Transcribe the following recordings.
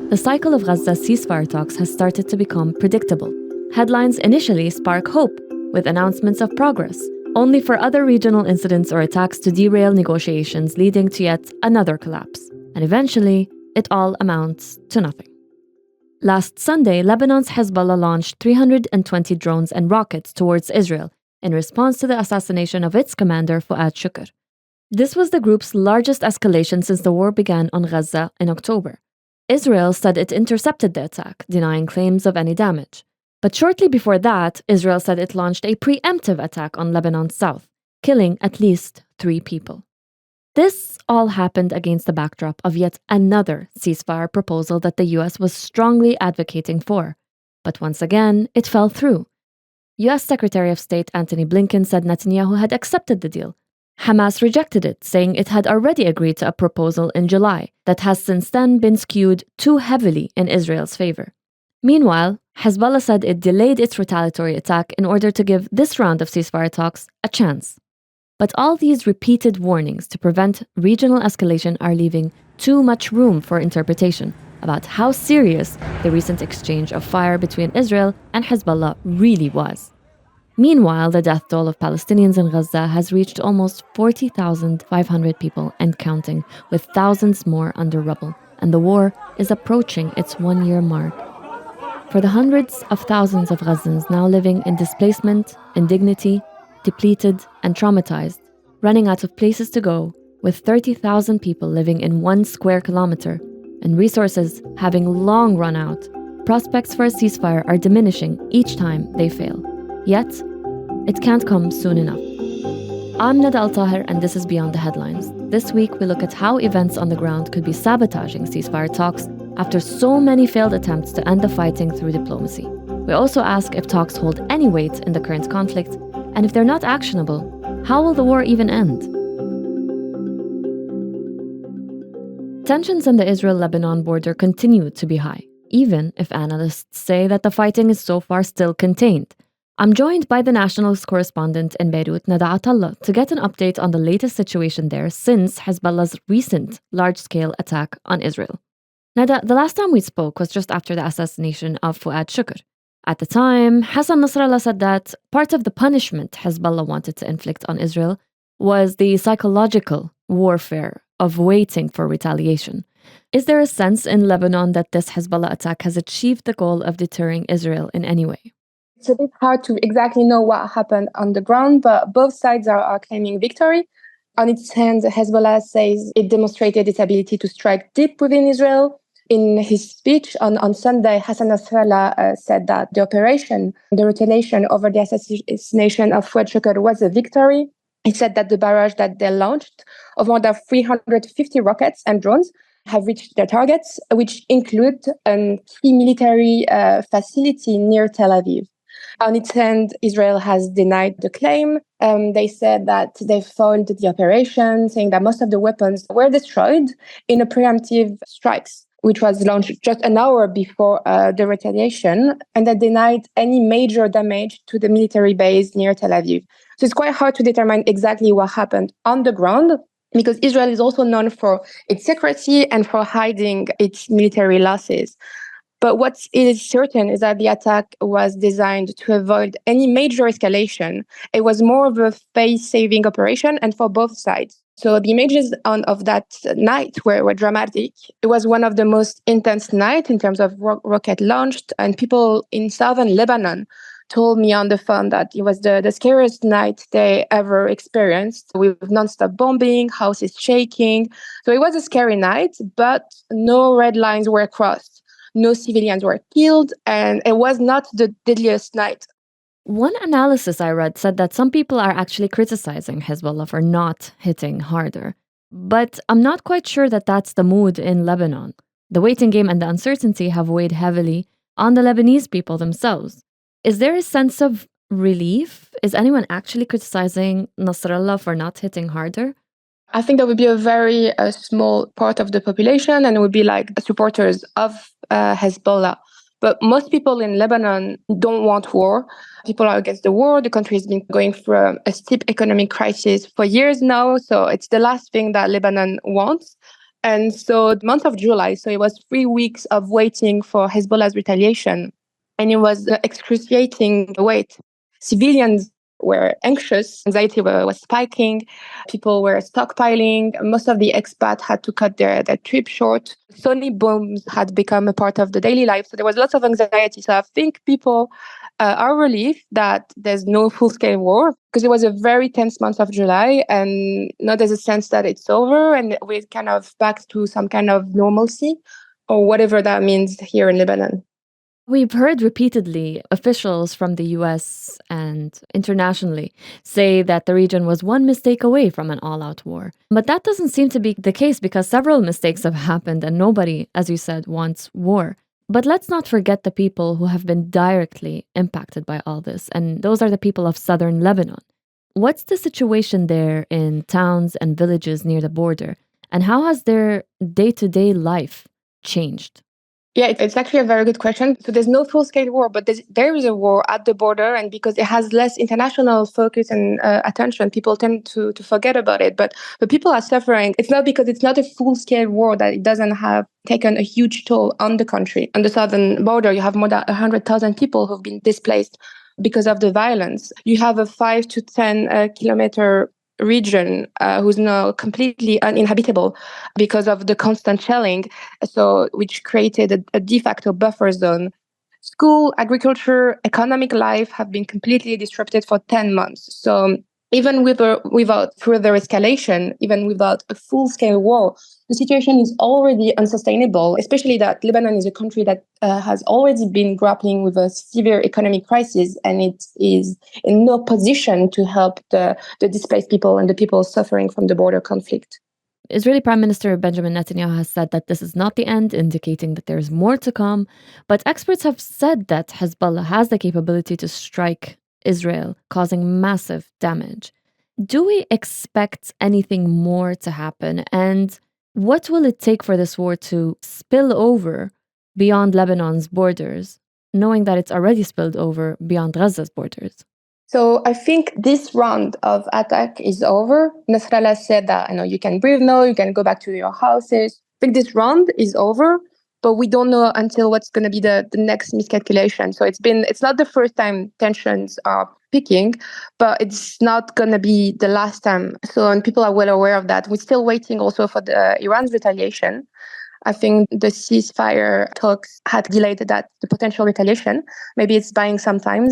The cycle of Gaza's ceasefire talks has started to become predictable. Headlines initially spark hope, with announcements of progress, only for other regional incidents or attacks to derail negotiations, leading to yet another collapse. And eventually, it all amounts to nothing. Last Sunday, Lebanon's Hezbollah launched 320 drones and rockets towards Israel in response to the assassination of its commander, Fouad Shukr. This was the group's largest escalation since the war began on Gaza in October. Israel said it intercepted the attack, denying claims of any damage. But shortly before that, Israel said it launched a pre-emptive attack on Lebanon's south, killing at least 3 people. This all happened against the backdrop of yet another ceasefire proposal that the US was strongly advocating for. But once again, it fell through. US Secretary of State Antony Blinken said Netanyahu had accepted the deal. Hamas rejected it, saying it had already agreed to a proposal in July that has since then been skewed too heavily in Israel's favor. Meanwhile, Hezbollah said it delayed its retaliatory attack in order to give this round of ceasefire talks a chance. But all these repeated warnings to prevent regional escalation are leaving too much room for interpretation about how serious the recent exchange of fire between Israel and Hezbollah really was. Meanwhile, the death toll of Palestinians in Gaza has reached almost 40,500 people and counting, with thousands more under rubble, and the war is approaching its 1-year mark. For the hundreds of thousands of Gazans now living in displacement, indignity, depleted and traumatized, running out of places to go, with 30,000 people living in 1 square kilometer, and resources having long run out, prospects for a ceasefire are diminishing each time they fail. Yet, it can't come soon enough. I'm Nada Al-Tahir, and this is Beyond the Headlines. This week, we look at how events on the ground could be sabotaging ceasefire talks after so many failed attempts to end the fighting through diplomacy. We also ask if talks hold any weight in the current conflict, and if they're not actionable, how will the war even end? Tensions on the Israel-Lebanon border continue to be high, even if analysts say that the fighting is so far still contained. I'm joined by the National's correspondent in Beirut, Nada Atallah, to get an update on the latest situation there since Hezbollah's recent large-scale attack on Israel. Nada, the last time we spoke was just after the assassination of Fouad Shukr. At the time, Hassan Nasrallah said that part of the punishment Hezbollah wanted to inflict on Israel was the psychological warfare of waiting for retaliation. Is there a sense in Lebanon that this Hezbollah attack has achieved the goal of deterring Israel in any way? It's a bit hard to exactly know what happened on the ground, but both sides are claiming victory. On its hand, Hezbollah says it demonstrated its ability to strike deep within Israel. In his speech on Sunday, Hassan Nasrallah said that the retaliation over the assassination of Fouad Shukr was a victory. He said that the barrage that they launched of more than 350 rockets and drones have reached their targets, which include a key military facility near Tel Aviv. On its hand, Israel has denied the claim. They said that they foiled the operation, saying that most of the weapons were destroyed in a preemptive strikes, which was launched just an hour before the retaliation, and that denied any major damage to the military base near Tel Aviv. So it's quite hard to determine exactly what happened on the ground, because Israel is also known for its secrecy and for hiding its military losses. But what is certain is that the attack was designed to avoid any major escalation. It was more of a face-saving operation, and for both sides. So the images of that night were dramatic. It was one of the most intense nights in terms of rocket launched, and people in southern Lebanon told me on the phone that it was the scariest night they ever experienced, with nonstop bombing, houses shaking. So it was a scary night, but no red lines were crossed. No civilians were killed, and it was not the deadliest night. One analysis I read said that some people are actually criticizing Hezbollah for not hitting harder. But I'm not quite sure that that's the mood in Lebanon. The waiting game and the uncertainty have weighed heavily on the Lebanese people themselves. Is there a sense of relief? Is anyone actually criticizing Nasrallah for not hitting harder? I think that would be a very small part of the population, and it would be like supporters of Hezbollah. But most people in Lebanon don't want war. People are against the war. The country has been going through a steep economic crisis for years now. So it's the last thing that Lebanon wants. And so the month of July, so it was 3 weeks of waiting for Hezbollah's retaliation. And it was excruciating wait. Civilians were anxious. Anxiety was spiking. People were stockpiling. Most of the expats had to cut their trip short. Sony bombs had become a part of the daily life. So there was lots of anxiety. So I think people are relieved that there's no full-scale war, because it was a very tense month of July, and now there's a sense that it's over and we're kind of back to some kind of normalcy, or whatever that means here in Lebanon. We've heard repeatedly officials from the US and internationally say that the region was one mistake away from an all-out war. But that doesn't seem to be the case, because several mistakes have happened and nobody, as you said, wants war. But let's not forget the people who have been directly impacted by all this, and those are the people of southern Lebanon. What's the situation there in towns and villages near the border, and how has their day-to-day life changed? Yeah, it's actually a very good question. So there's no full-scale war, but there is a war at the border, and because it has less international focus and attention, people tend to forget about it. But people are suffering. It's not because it's not a full-scale war that it doesn't have taken a huge toll on the country. On the southern border, you have more than 100,000 people who've been displaced because of the violence. You have a 5 to 10 kilometer region who's now completely uninhabitable because of the constant shelling, so which created a de facto buffer zone. School, agriculture, economic life have been completely disrupted for 10 months. So even without further escalation, even without a full-scale war, the situation is already unsustainable, especially that Lebanon is a country that has already been grappling with a severe economic crisis, and it is in no position to help the displaced people and the people suffering from the border conflict. Israeli Prime Minister Benjamin Netanyahu has said that this is not the end, indicating that there's more to come. But experts have said that Hezbollah has the capability to strike Israel, causing massive damage. Do we expect anything more to happen? And what will it take for this war to spill over beyond Lebanon's borders, knowing that it's already spilled over beyond Gaza's borders? So I think this round of attack is over. Nasrallah said that, you can breathe now, you can go back to your houses. I think this round is over, but we don't know until what's going to be the next miscalculation. So it's not the first time tensions are peaking, but it's not going to be the last time. So, and people are well aware of that. We're still waiting also for the Iran's retaliation. I think the ceasefire talks had delayed the potential retaliation. Maybe it's buying some time.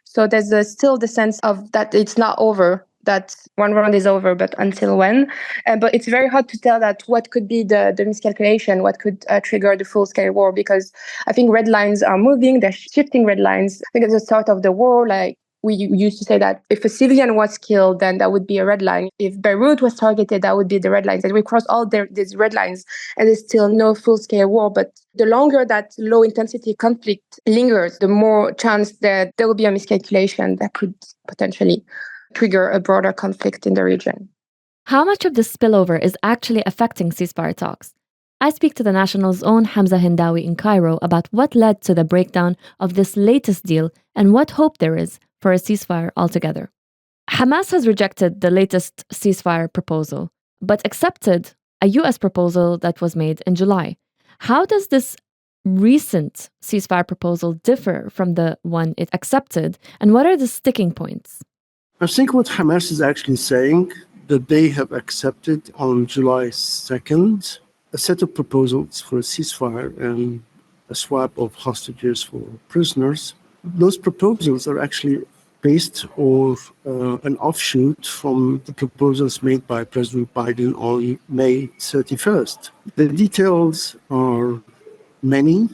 So there's still the sense of that it's not over, that one round is over, but until when? But it's very hard to tell that what could be the miscalculation, what could trigger the full-scale war, because I think red lines are moving, they're shifting red lines. I think at the start of the war, like we used to say that if a civilian was killed, then that would be a red line. If Beirut was targeted, that would be the red lines. And we cross all these red lines, and there's still no full-scale war. But the longer that low-intensity conflict lingers, the more chance that there will be a miscalculation that could potentially trigger a broader conflict in the region. How much of this spillover is actually affecting ceasefire talks? I speak to the National's own Hamza Hindawi in Cairo about what led to the breakdown of this latest deal and what hope there is for a ceasefire altogether. Hamas has rejected the latest ceasefire proposal, but accepted a US proposal that was made in July. How does this recent ceasefire proposal differ from the one it accepted, and what are the sticking points? I think what Hamas is actually saying, that they have accepted on July 2nd a set of proposals for a ceasefire and a swap of hostages for prisoners. Those proposals are actually based on an offshoot from the proposals made by President Biden on May 31st. The details are many.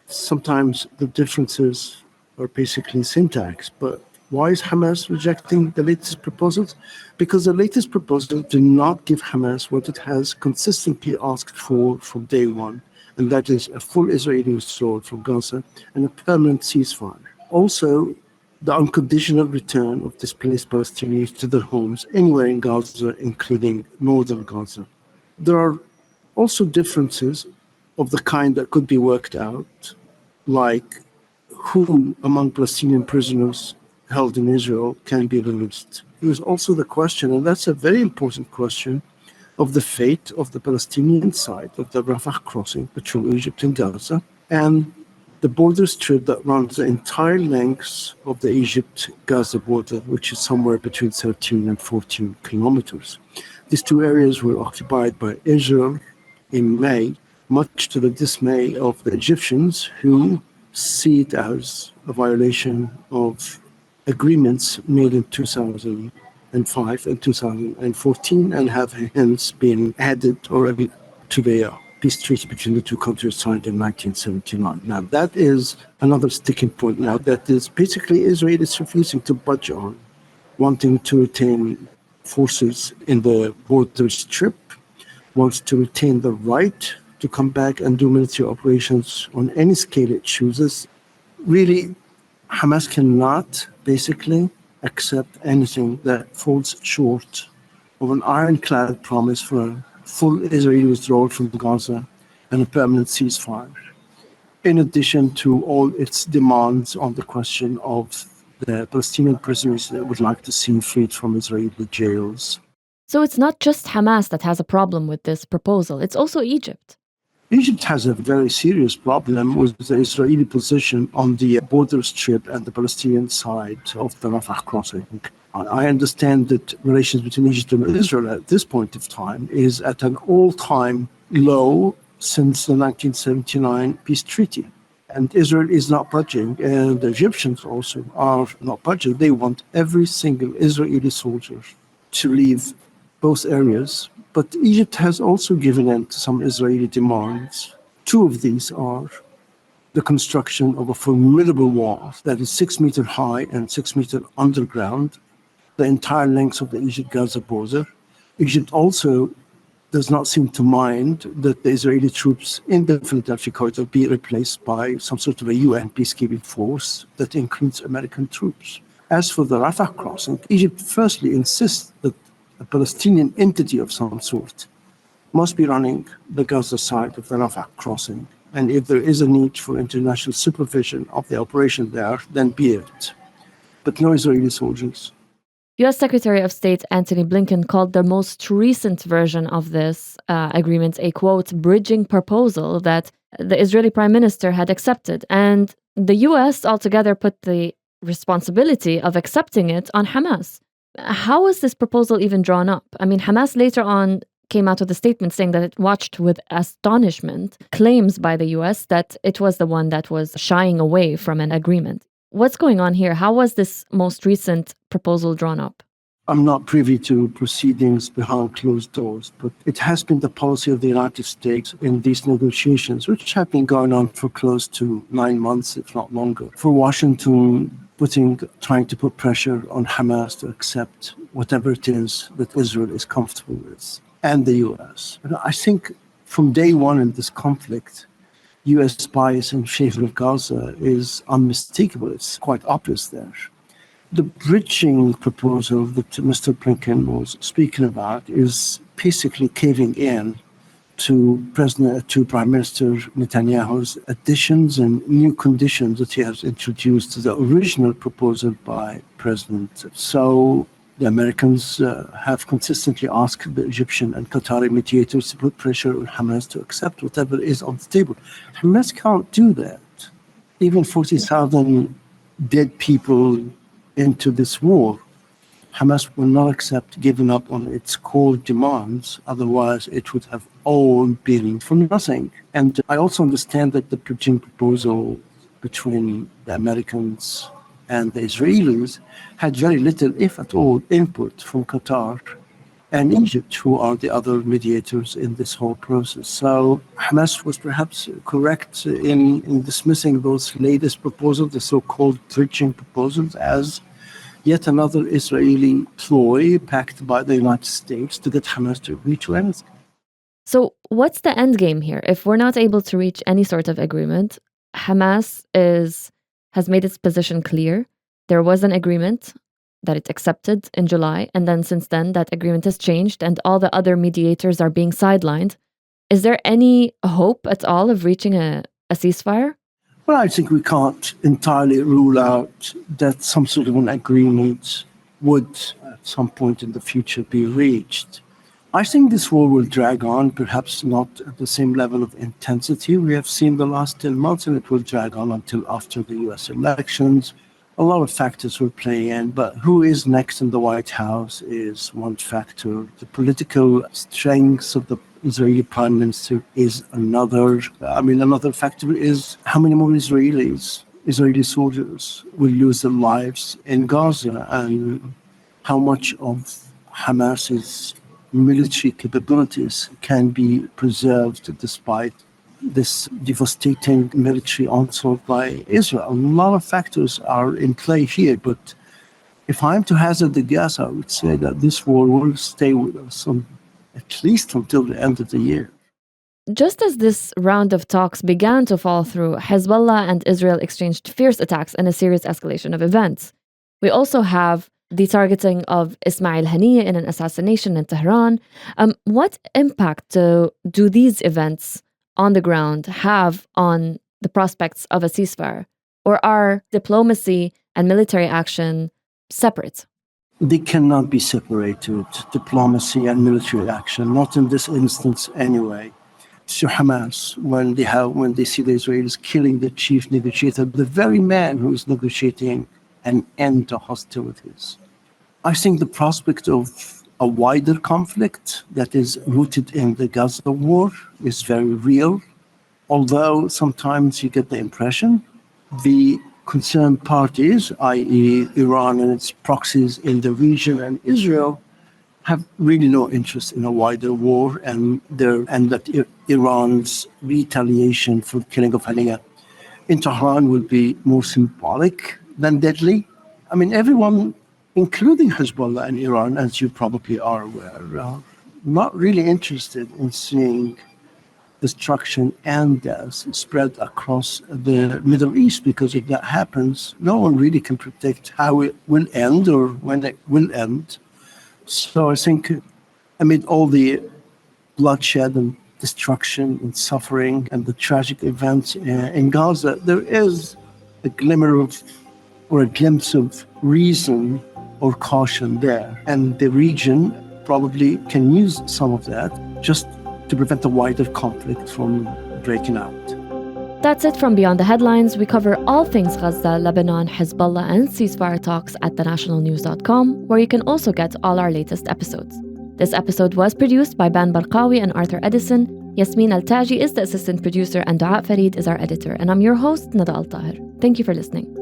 Sometimes the differences are basically syntax, but why is Hamas rejecting the latest proposals? Because the latest proposals do not give Hamas what it has consistently asked for from day one, and that is a full Israeli withdrawal from Gaza and a permanent ceasefire. Also, the unconditional return of displaced Palestinians to their homes anywhere in Gaza, including northern Gaza. There are also differences of the kind that could be worked out, like who among Palestinian prisoners held in Israel can be released. There is also the question, and that's a very important question, of the fate of the Palestinian side of the Rafah crossing between Egypt and Gaza, and the border strip that runs the entire length of the Egypt-Gaza border, which is somewhere between 13 and 14 kilometers. These two areas were occupied by Israel in May, much to the dismay of the Egyptians, who see it as a violation of agreements made in 2005 and 2014, and have hence been added already to the peace treaty between the two countries signed in 1979. Now, that is another sticking point now that is basically Israel is refusing to budge on, wanting to retain forces in the border strip, wants to retain the right to come back and do military operations on any scale it chooses. Really, Hamas cannot basically accept anything that falls short of an ironclad promise for a full Israeli withdrawal from Gaza and a permanent ceasefire, in addition to all its demands on the question of the Palestinian prisoners that would like to see freed from Israeli jails. So it's not just Hamas that has a problem with this proposal, it's also Egypt. Egypt has a very serious problem with the Israeli position on the border strip and the Palestinian side of the Rafah crossing. I understand that relations between Egypt and Israel at this point of time is at an all-time low since the 1979 peace treaty. And Israel is not budging, and the Egyptians also are not budging. They want every single Israeli soldier to leave both areas. But Egypt has also given in to some Israeli demands. Two of these are the construction of a formidable wall that is 6 meters high and 6 meters underground, the entire length of the Egypt-Gaza border. Egypt also does not seem to mind that the Israeli troops in the Philadelphia corridor be replaced by some sort of a UN peacekeeping force that includes American troops. As for the Rafah crossing, Egypt firstly insists that a Palestinian entity of some sort must be running the Gaza side of the Rafah crossing. And if there is a need for international supervision of the operation there, then be it. But no Israeli soldiers. U.S. Secretary of State Antony Blinken called the most recent version of this agreement a, quote, bridging proposal that the Israeli Prime Minister had accepted. And the U.S. altogether put the responsibility of accepting it on Hamas. How was this proposal even drawn up? I mean, Hamas later on came out with a statement saying that it watched with astonishment claims by the U.S. that it was the one that was shying away from an agreement. What's going on here? How was this most recent proposal drawn up? I'm not privy to proceedings behind closed doors, but it has been the policy of the United States in these negotiations, which have been going on for close to 9 months, if not longer, for Washington trying to put pressure on Hamas to accept whatever it is that Israel is comfortable with, and the U.S. And I think from day one in this conflict, U.S. bias in favor of Gaza is unmistakable. It's quite obvious there. The bridging proposal that Mr. Blinken was speaking about is basically caving in to Prime Minister Netanyahu's additions and new conditions that he has introduced to the original proposal by President. So the Americans have consistently asked the Egyptian and Qatari mediators to put pressure on Hamas to accept whatever is on the table. Hamas can't do that. Even 40,000 dead people into this war, Hamas will not accept giving up on its core demands. Otherwise, it would have all been for nothing. And I also understand that the bridging proposal between the Americans and the Israelis had very little, if at all, input from Qatar and Egypt, who are the other mediators in this whole process. So Hamas was perhaps correct in dismissing those latest proposals, the so-called bridging proposals, as yet another Israeli ploy packed by the United States to get Hamas to agree to anything. So what's the end game here? If we're not able to reach any sort of agreement, Hamas has made its position clear. There was an agreement that it accepted in July, and then since then that agreement has changed and all the other mediators are being sidelined. Is there any hope at all of reaching a ceasefire? Well, I think we can't entirely rule out that some sort of an agreement would at some point in the future be reached. I think this war will drag on, perhaps not at the same level of intensity we have seen the last 10 months, and it will drag on until after the US elections. A lot of factors will play in, but who is next in the White House is one factor. The political strengths of the Israeli prime minister is another. Another factor is how many more Israeli soldiers will lose their lives in Gaza, and how much of Hamas's military capabilities can be preserved despite this devastating military onslaught by Israel. A lot of factors are in play here, but if I'm to hazard a guess, I would say that this war will stay with us at least until the end of the year. Just as this round of talks began to fall through, Hezbollah and Israel exchanged fierce attacks and a serious escalation of events. We also have the targeting of Ismail Haniyeh in an assassination in Tehran. What impact do these events on the ground have on the prospects of a ceasefire? Or are diplomacy and military action separate? They cannot be separated, diplomacy and military action, not in this instance anyway. So Hamas, when they see the Israelis killing the chief negotiator, the very man who is negotiating an end to hostilities, I think the prospect of a wider conflict that is rooted in the Gaza war is very real, although sometimes you get the impression the concerned parties, i.e. Iran and its proxies in the region and Israel, have really no interest in a wider war, and that Iran's retaliation for the killing of Haniyeh in Tehran will be more symbolic than deadly. Everyone, including Hezbollah and Iran, as you probably are aware, are not really interested in seeing destruction and death spread across the Middle East, because if that happens, no one really can predict how it will end or when it will end. So I think amid all the bloodshed and destruction and suffering and the tragic events in Gaza, there is a glimmer of, or a glimpse of reason or caution there. And the region probably can use some of that just to prevent the wider conflict from breaking out. That's it from Beyond the Headlines. We cover all things Gaza, Lebanon, Hezbollah, and ceasefire talks at thenationalnews.com, where you can also get all our latest episodes. This episode was produced by Ben Barqawi and Arthur Edison. Yasmin Al-Taji is the assistant producer, and Dua Farid is our editor. And I'm your host, Nada Al-Tahir. Thank you for listening.